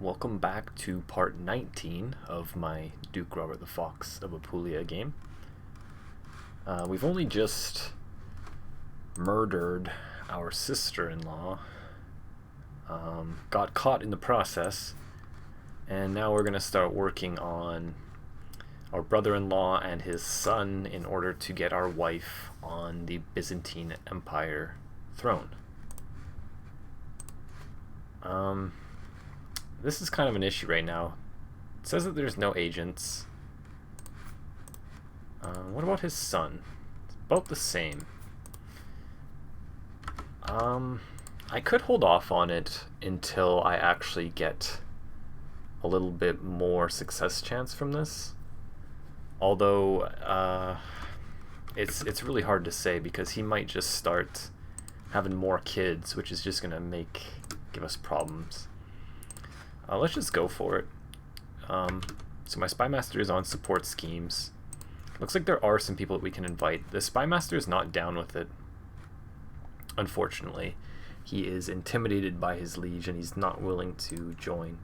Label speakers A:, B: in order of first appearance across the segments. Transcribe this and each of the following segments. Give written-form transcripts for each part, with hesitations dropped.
A: Welcome back to part 19 of my Duke Robert the Fox of Apulia game. We've only just murdered our sister-in-law, got caught in the process, and now we're going to start working on our brother-in-law and his son in order to get our wife on the Byzantine Empire throne. This is kind of an issue right now. It says that there's no agents. What about his son? It's about the same. I could hold off on it until I actually get a little bit more success chance from this. Although, it's really hard to say because he might just start having more kids, which is just gonna give us problems. Let's just go for it. So my Spymaster is on support schemes. Looks like there are some people that we can invite. The Spymaster is not down with it, unfortunately. He is intimidated by his liege and he's not willing to join.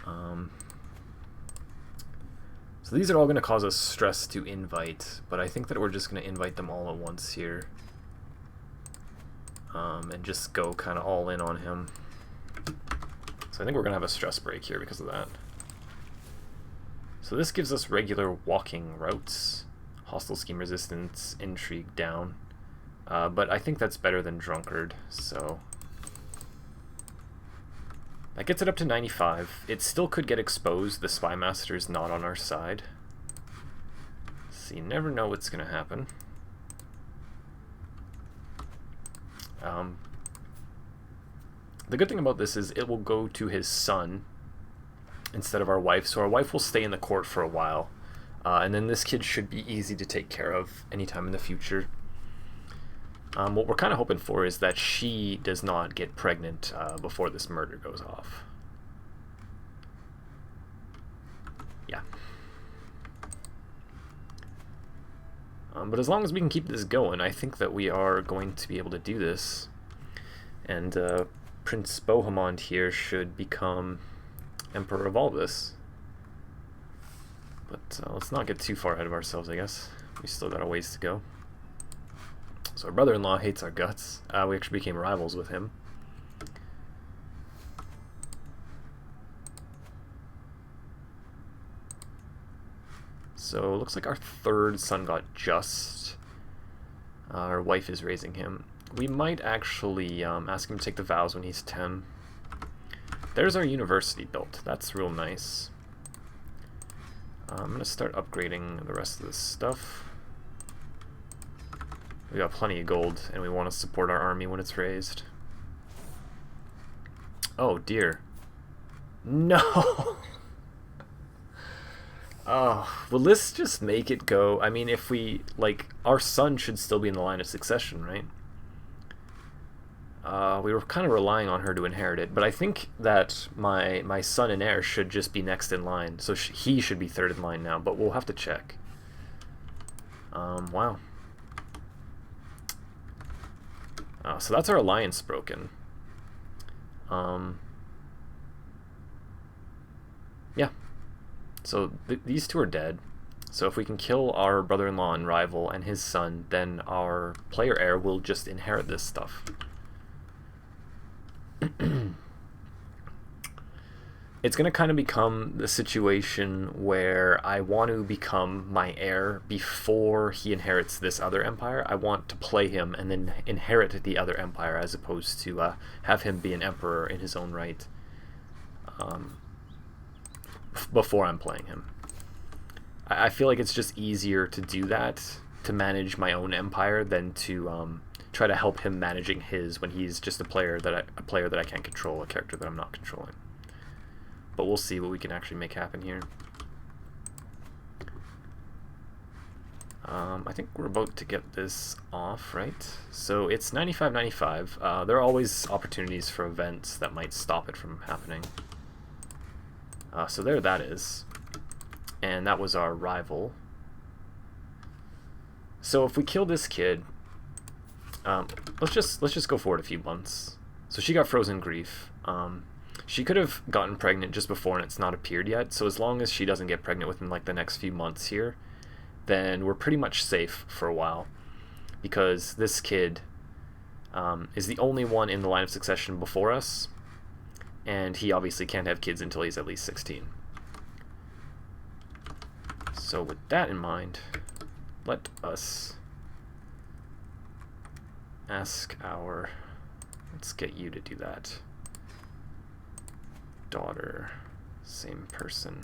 A: So these are all going to cause us stress to invite, but I think that we're just going to invite them all at once here. And just go kind of all in on him. So I think we're going to have a stress break here because of that. So this gives us regular walking routes, hostile scheme resistance, intrigue down. But I think that's better than drunkard, so that gets it up to 95. It still could get exposed. The Spymaster is not on our side. So you never know what's going to happen. The good thing about this is it will go to his son instead of our wife, so our wife will stay in the court for a while, and then this kid should be easy to take care of anytime in the future. What we're kind of hoping for is that she does not get pregnant before this murder goes off. Yeah. But as long as we can keep this going, I think that we are going to be able to do this. And Prince Bohemond here should become Emperor of all this. But let's not get too far ahead of ourselves, I guess. We still got a ways to go. So our brother-in-law hates our guts. We actually became rivals with him. So it looks like our third son got just. Our wife is raising him. We might actually ask him to take the vows when he's 10. There's our university built. That's real nice. I'm going to start upgrading the rest of this stuff. We got plenty of gold, and we want to support our army when it's raised. Oh, dear. No! Oh, will this just make it go? I mean, if we, like, our son should still be in the line of succession, right? We were kind of relying on her to inherit it, but I think that my son and heir should just be next in line, so he should be third in line now, but we'll have to check. Wow. So that's our alliance broken. Yeah. So these two are dead. So if we can kill our brother-in-law and rival and his son, then our player heir will just inherit this stuff. It's going to kind of become the situation where I want to become my heir before he inherits this other empire. I want to play him and then inherit the other empire as opposed to have him be an emperor in his own right before I'm playing him. I feel like it's just easier to do that, to manage my own empire, than to try to help him managing his when he's just a player that I can't control, a character that I'm not controlling. But we'll see what we can actually make happen here. I think we're about to get this off, right? So it's 95-95. There are always opportunities for events that might stop it from happening. So there that is. And that was our rival. So if we kill this kid, let's just go forward a few months. So she got frozen grief. She could have gotten pregnant just before and it's not appeared yet, so as long as she doesn't get pregnant within like the next few months here, then we're pretty much safe for a while, because this kid is the only one in the line of succession before us, and he obviously can't have kids until he's at least 16. So with that in mind, let us ask our, let's get you to do that. Daughter, same person.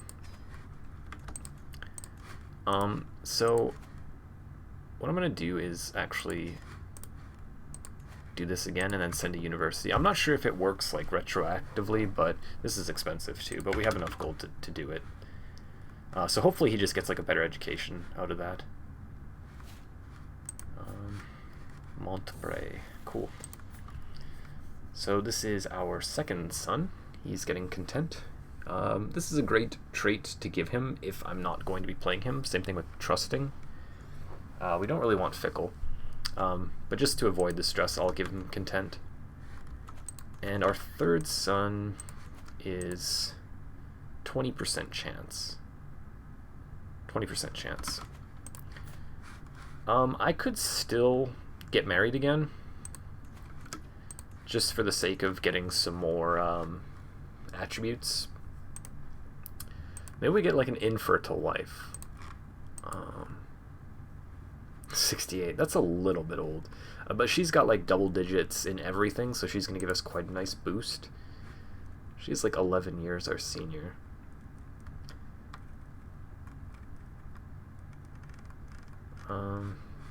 A: So what I'm gonna do is actually do this again and then send to university. I'm not sure if it works like retroactively, but this is expensive too, but we have enough gold to do it. So hopefully he just gets like a better education out of that. Montbray, cool. So this is our second son. He's getting content. This is a great trait to give him if I'm not going to be playing him. Same thing with trusting. We don't really want fickle, but just to avoid the stress, I'll give him content. And our third son is 20% chance. 20% chance. I could still get married again, just for the sake of getting some more attributes. Maybe we get like an infertile wife. 68, that's a little bit old. But she's got like double digits in everything, so she's going to give us quite a nice boost. She's like 11 years our senior.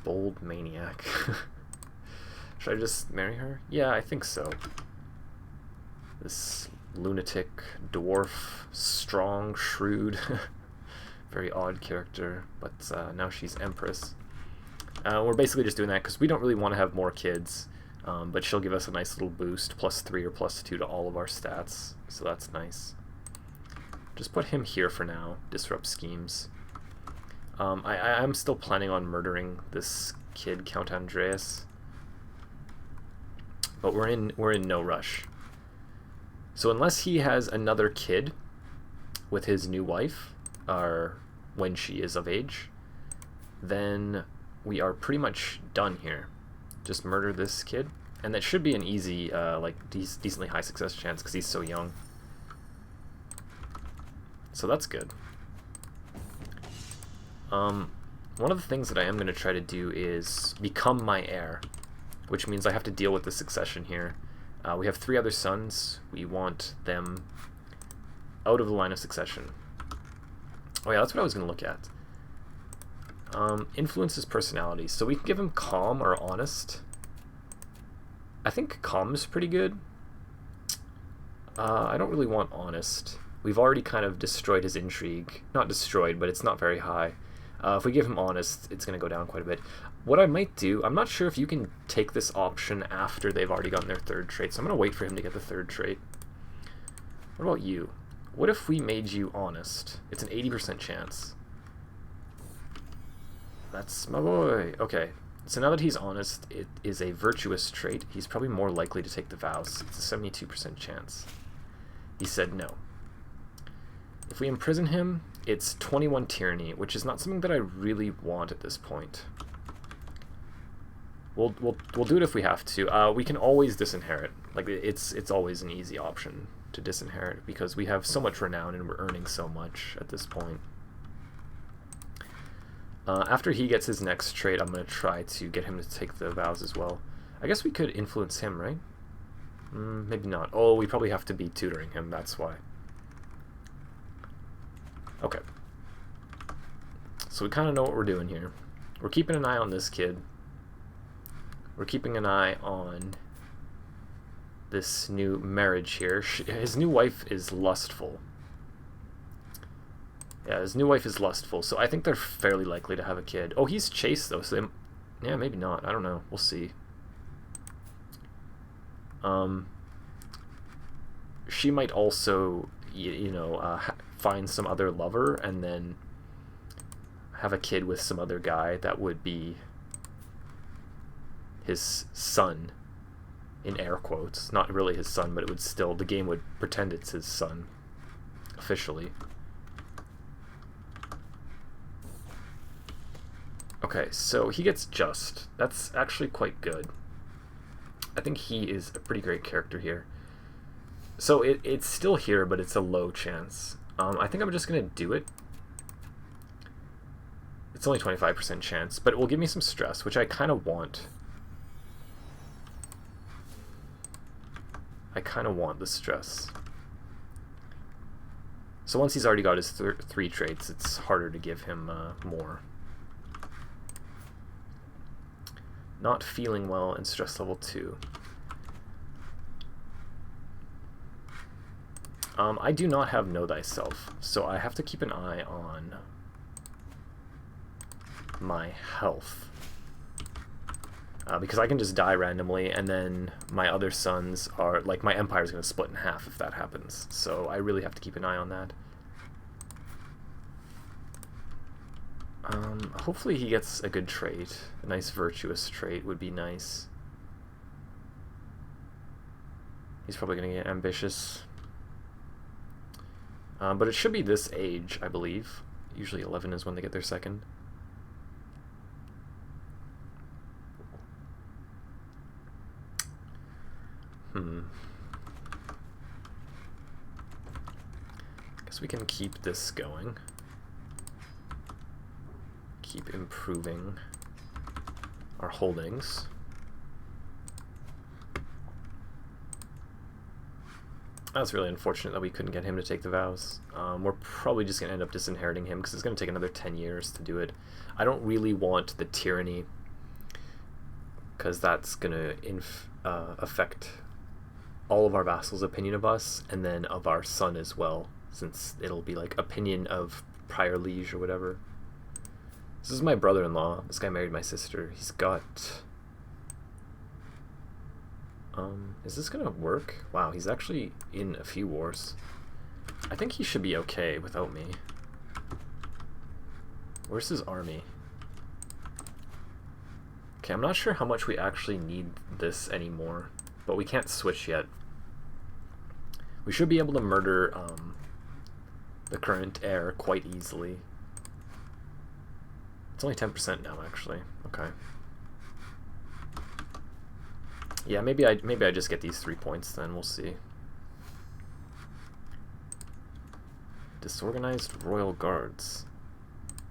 A: Bold maniac. Should I just marry her? Yeah, I think so. This lunatic dwarf, strong, shrewd, very odd character, but now she's empress. We're basically just doing that because we don't really want to have more kids, but she'll give us a nice little boost, +3 or +2 to all of our stats, so that's nice. Just put him here for now, disrupt schemes. I'm still planning on murdering this kid, Count Andreas, but we're in no rush. So unless he has another kid with his new wife, or when she is of age, then we are pretty much done here. Just murder this kid, and that should be an easy, decently high success chance because he's so young. So that's good. One of the things that I am going to try to do is become my heir, which means I have to deal with the succession here. We have 3 other sons. We want them out of the line of succession. Oh yeah, that's what I was going to look at. Influences personality. So we can give him calm or honest. I think calm is pretty good. I don't really want honest. We've already kind of destroyed his intrigue. Not destroyed, but it's not very high. If we give him honest, it's going to go down quite a bit. What I might do, I'm not sure if you can take this option after they've already gotten their 3rd trait, so I'm going to wait for him to get the 3rd trait. What about you? What if we made you honest? It's an 80% chance. That's my boy. Okay, so now that he's honest, it is a virtuous trait. He's probably more likely to take the vows. It's a 72% chance. He said no. If we imprison him, it's 21 tyranny, which is not something that I really want at this point. We'll do it if we have to. We can always disinherit. Like it's always an easy option to disinherit because we have so much renown and we're earning so much at this point. After he gets his next trait, I'm going to try to get him to take the vows as well. I guess we could influence him, right? Maybe not. Oh, we probably have to be tutoring him, that's why. Okay. So we kind of know what we're doing here. We're keeping an eye on this kid. We're keeping an eye on this new marriage here. His new wife is lustful. Yeah, his new wife is lustful, so I think they're fairly likely to have a kid. Oh, he's chaste, though, so they... Yeah, maybe not. I don't know. We'll see. She might also, find some other lover and then have a kid with some other guy that would be his son. in air quotes. Not really his son, but it would still, the game would pretend it's his son, officially. Okay, so he gets just. That's actually quite good. I think he is a pretty great character here. So it's still here, but it's a low chance. I think I'm just going to do it. It's only 25% chance, but it will give me some stress, which I kind of want. I kind of want the stress. So once he's already got his 3 traits, it's harder to give him more. Not feeling well and stress level 2. I do not have Know Thyself, so I have to keep an eye on my health. Because I can just die randomly, and then my other sons are, like, my empire is going to split in half if that happens. So I really have to keep an eye on that. Hopefully he gets a good trait. A nice virtuous trait would be nice. He's probably going to get ambitious. But it should be this age, I believe. Usually 11 is when they get their second. Guess we can keep this going. Keep improving our holdings. That's really unfortunate that we couldn't get him to take the vows. We're probably just going to end up disinheriting him because it's going to take another 10 years to do it. I don't really want the tyranny because that's going to affect all of our vassals' opinion of us, and then of our son as well, since it'll be like opinion of prior liege or whatever. This is my brother-in-law. This guy married my sister. He's got... is this gonna work? Wow, he's actually in a few wars. I think he should be okay without me. Where's his army? Okay, I'm not sure how much we actually need this anymore, but we can't switch yet. We should be able to murder the current heir quite easily. It's only 10% now, actually. Okay. Yeah, maybe I just get these 3 points then. We'll see. Disorganized royal guards.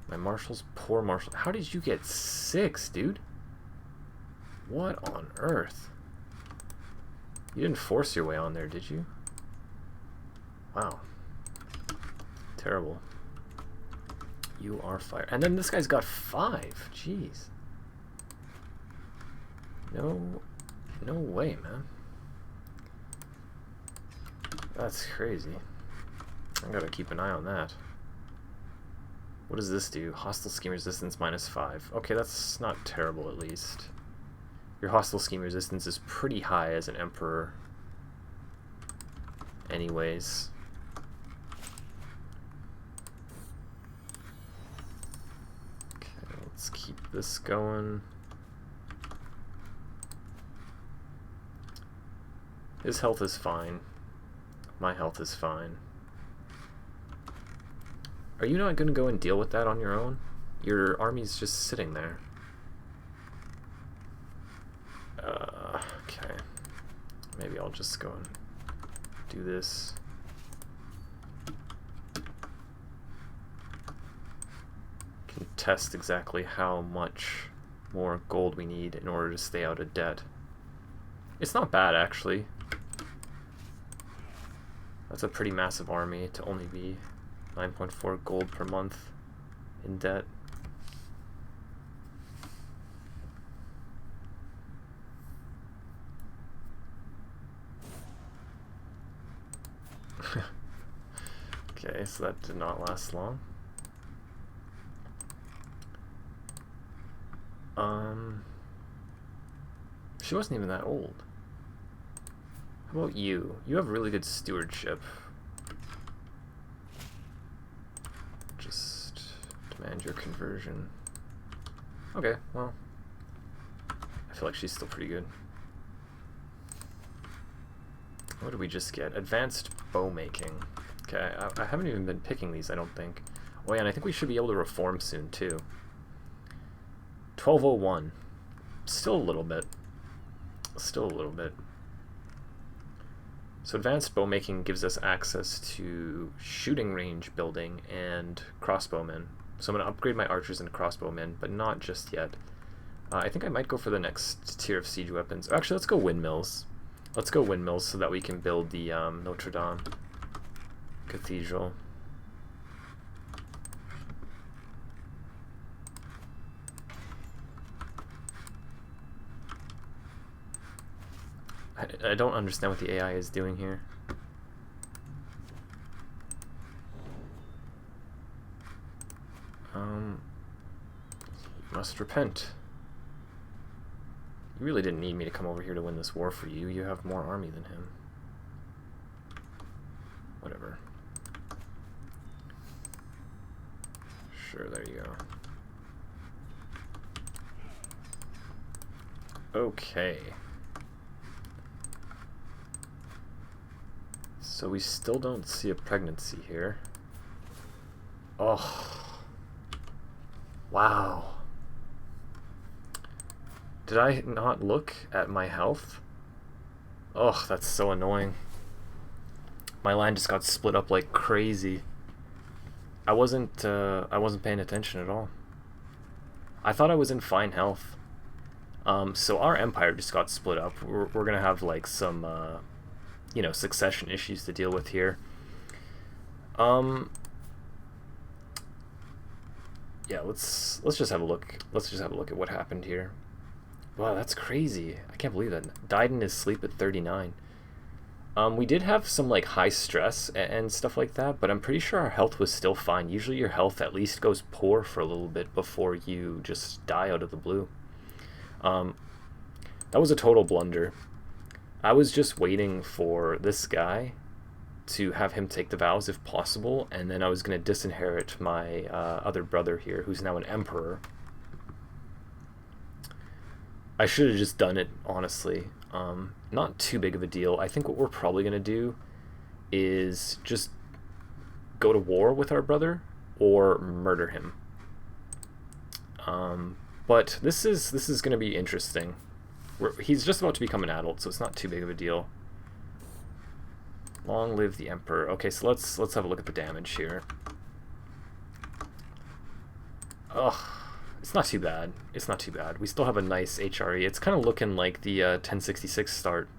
A: My marshals, poor marshal. How did you get 6, dude? What on earth? You didn't force your way on there, did you? Wow. Terrible. You are fired. And then this guy's got 5. Jeez. No way, man. That's crazy. I gotta keep an eye on that. What does this do? Hostile scheme resistance -5. Okay, that's not terrible at least. Your hostile scheme resistance is pretty high as an emperor. Anyways. Okay, let's keep this going. His health is fine. My health is fine. Are you not going to go and deal with that on your own? Your army's just sitting there. Okay. Maybe I'll just go and do this. Can test exactly how much more gold we need in order to stay out of debt. It's not bad, actually. That's a pretty massive army to only be 9.4 gold per month in debt. Okay, so that did not last long. She wasn't even that old. How about you? You have really good stewardship. Just demand your conversion. Okay, well, I feel like she's still pretty good. What did we just get? Advanced bow making. Okay, I haven't even been picking these, I don't think. Oh yeah, and I think we should be able to reform soon, too. 1201. Still a little bit. Still a little bit. So advanced bow making gives us access to shooting range building and crossbowmen. So I'm going to upgrade my archers into crossbowmen, but not just yet. I think I might go for the next tier of siege weapons. Actually, let's go windmills. Let's go windmills so that we can build the Notre Dame Cathedral. I don't understand what the AI is doing here. You must repent. You really didn't need me to come over here to win this war for you. You have more army than him. Whatever. Sure, there you go. Okay. So we still don't see a pregnancy here. Oh. Wow. Did I not look at my health? Oh, that's so annoying. My line just got split up like crazy. I wasn't paying attention at all. I thought I was in fine health. So our empire just got split up. We're gonna have like some you know, succession issues to deal with here. Yeah, let's just have a look. Let's just have a look at what happened here. Wow, that's crazy. I can't believe that. Died in his sleep at 39. We did have some like high stress and stuff like that, but I'm pretty sure our health was still fine. Usually your health at least goes poor for a little bit before you just die out of the blue. That was a total blunder. I was just waiting for this guy to have him take the vows if possible, and then I was going to disinherit my other brother here, who's now an emperor. I should have just done it, honestly. Not too big of a deal. I think what we're probably going to do is just go to war with our brother or murder him. But this is going to be interesting. He's just about to become an adult, so it's not too big of a deal. Long live the Emperor. Okay, so let's have a look at the damage here. Ugh, it's not too bad. It's not too bad. We still have a nice HRE. It's kind of looking like the 1066 start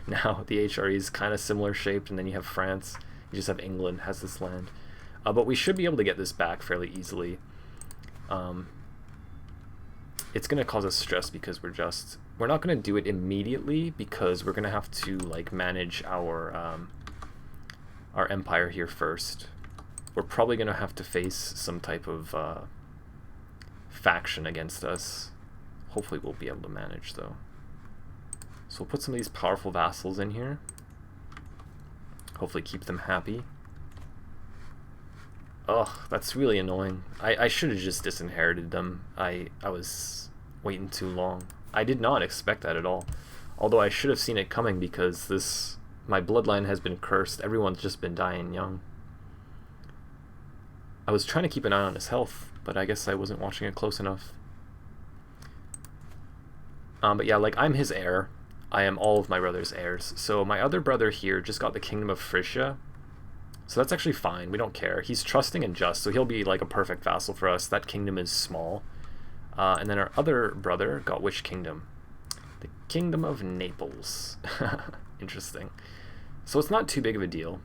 A: now. The HRE is kind of similar shaped, and then you have France. You just have England has this land. But we should be able to get this back fairly easily. It's going to cause us stress because we're not going to do it immediately because we're going to have to like manage our empire here first. We're probably going to have to face some type of faction against us. Hopefully we'll be able to manage though. So we'll put some of these powerful vassals in here. Hopefully keep them happy. Ugh, that's really annoying. I should have just disinherited them. I was waiting too long. I did not expect that at all. Although I should have seen it coming because my bloodline has been cursed. Everyone's just been dying young. I was trying to keep an eye on his health, but I guess I wasn't watching it close enough. But yeah, like I'm his heir. I am all of my brother's heirs. So my other brother here just got the Kingdom of Frisia. So that's actually fine. We don't care. He's trusting and just, so he'll be like a perfect vassal for us. That kingdom is small. And then our other brother got which kingdom? The Kingdom of Naples. Interesting. So it's not too big of a deal.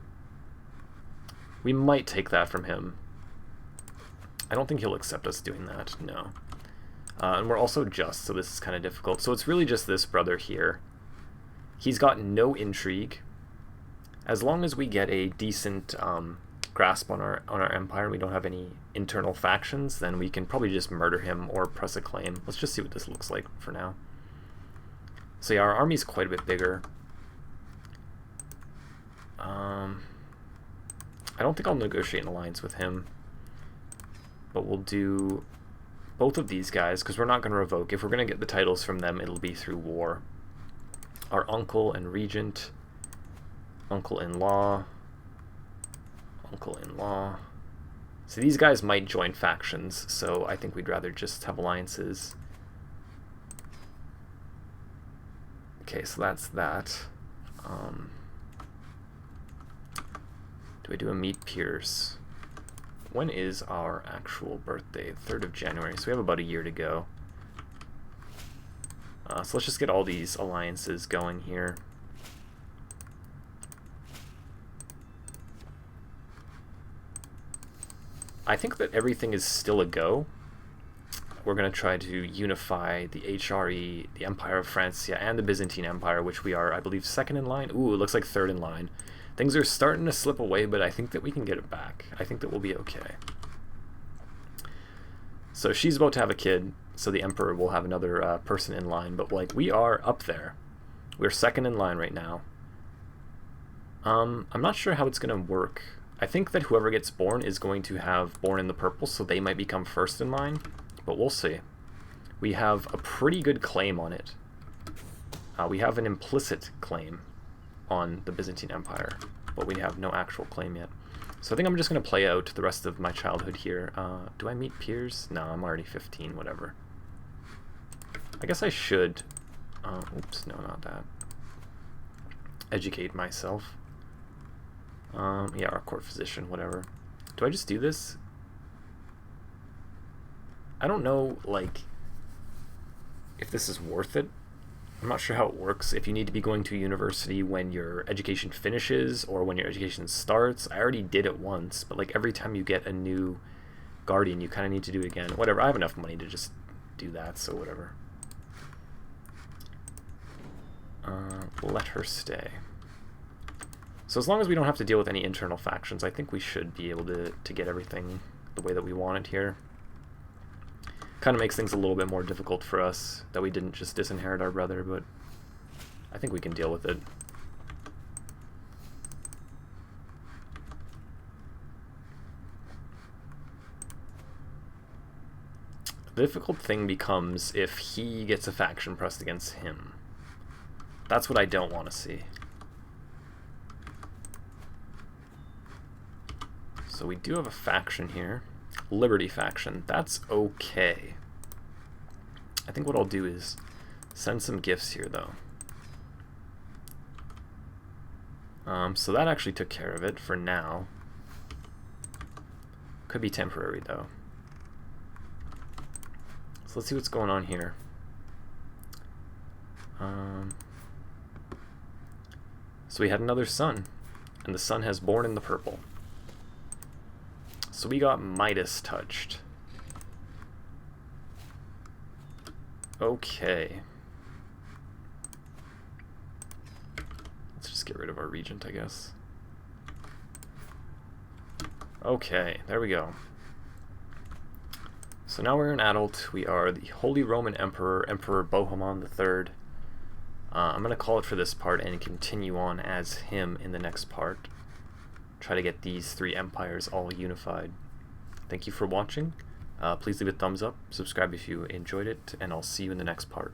A: We might take that from him. I don't think he'll accept us doing that, no. And we're also just, so this is kind of difficult. So it's really just this brother here. He's got no intrigue. As long as we get a decent grasp on our empire, we don't have any internal factions, then we can probably just murder him or press a claim. Let's just see what this looks like for now. So yeah, our army's quite a bit bigger. I don't think I'll negotiate an alliance with him, but we'll do both of these guys because we're not going to revoke. If we're going to get the titles from them, it'll be through war. Our uncle and regent uncle-in-law, uncle-in-law. So these guys might join factions, so I think we'd rather just have alliances. Okay, so that's that. Do I do a meet peers? When is our actual birthday? 3rd of January, so we have about a year to go. So let's just get all these alliances going here. I think that everything is still a go. We're going to try to unify the HRE, the Empire of Francia, and the Byzantine Empire, which we are, I believe, 2nd in line. Ooh, it looks like 3rd in line. Things are starting to slip away, but I think that we can get it back. I think that we'll be okay. So she's about to have a kid, so the Emperor will have another person in line, but like we are up there. We're 2nd in line right now. I'm not sure how it's going to work. I think that whoever gets born is going to have born in the purple, so they might become 1st in line, but we'll see. We have a pretty good claim on it. We have an implicit claim on the Byzantine Empire, but we have no actual claim yet. So I think I'm just going to play out the rest of my childhood here. Do I meet peers? No, I'm already 15, whatever. I guess I should... oops, no, not that. Educate myself. Yeah, our court physician, whatever. Do I just do this? I don't know, like, if this is worth it. I'm not sure how it works. If you need to be going to university when your education finishes or when your education starts. I already did it once, but like every time you get a new guardian, you kind of need to do it again. Whatever, I have enough money to just do that, so whatever. Let her stay. So as long as we don't have to deal with any internal factions, I think we should be able to get everything the way that we want it here. Kind of makes things a little bit more difficult for us that we didn't just disinherit our brother, but I think we can deal with it. The difficult thing becomes if he gets a faction pressed against him. That's what I don't want to see. So we do have a faction here. Liberty faction. That's okay. I think what I'll do is send some gifts here, though. So that actually took care of it for now. Could be temporary, though. So let's see what's going on here. So we had another son, and the son has born in the purple. So we got Midas touched. Okay. Let's just get rid of our regent, I guess. Okay, there we go. So now we're an adult. We are the Holy Roman Emperor, Emperor Bohemond III. I'm going to call it for this part and continue on as him in the next part. Try to get these 3 empires all unified. Thank you for watching. Please leave a thumbs up, subscribe if you enjoyed it, and I'll see you in the next part.